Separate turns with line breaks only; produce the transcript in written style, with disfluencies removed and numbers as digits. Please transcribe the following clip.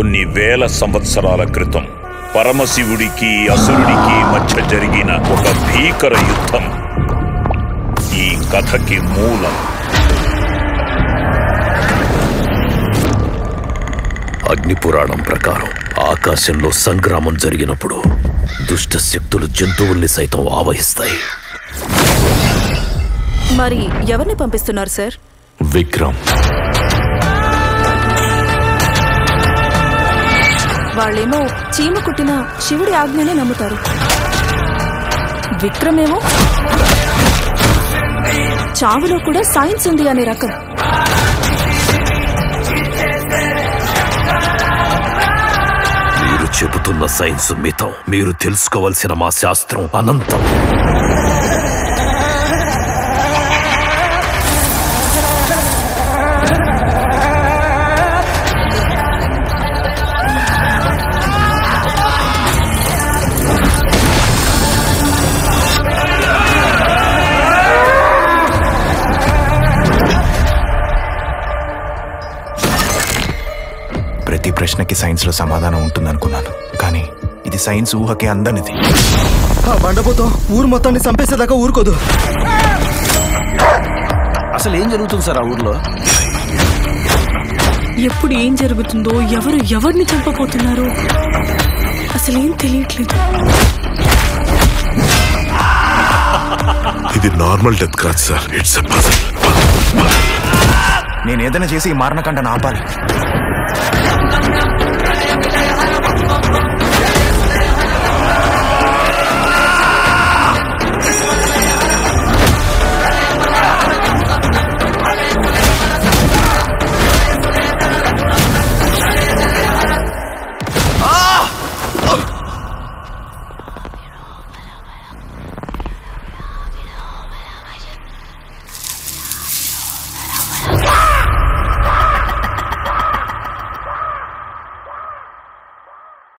కొన్ని వేల సంవత్సరాల క్రితం పరమశివుడికి అసురుడికి మధ్య జరిగిన ఒక భీకర యుద్ధం ఈ కథకి మూలం.
అగ్నిపురాణం ప్రకారం ఆకాశంలో సంగ్రామం జరిగినప్పుడు దుష్ట శక్తులు జంతువుల్ని సైతం ఆవహిస్తాయి.
మరి ఎవరిని పంపిస్తున్నారు సార్?
విక్రమ్.
వాళ్ళేమో చీమ కుట్టిన శివుడి ఆజ్ఞనే నమ్ముతారు. విక్రమేమో చావులో కూడా సైన్స్ ఉంది అనే రకం.
మీరు చెబుతున్న సైన్స్ మితం, మీరు తెలుసుకోవలసిన మా శాస్త్రం అనంతం.
ప్రతి ప్రశ్నకి సైన్స్లో సమాధానం ఉంటుందనుకున్నాను, కానీ ఇది సైన్స్ ఊహకే అందనిది.
ఆ బండపోతాం ఊరు మొత్తాన్ని చంపేసేదాకా ఊరుకోదు.
అసలు ఏం జరుగుతుంది సార్ ఆ ఊర్లో?
ఎప్పుడు ఏం జరుగుతుందో, ఎవరు ఎవరిని చంపబోతున్నారో అసలేం తెలియట్లేదు.
ఇది నార్మల్ డెత్ కాదు సార్, ఇట్స్ ఎ పజిల్.
నేను ఏదైనా చేసి ఈ మారణకాండను ఆపాలి.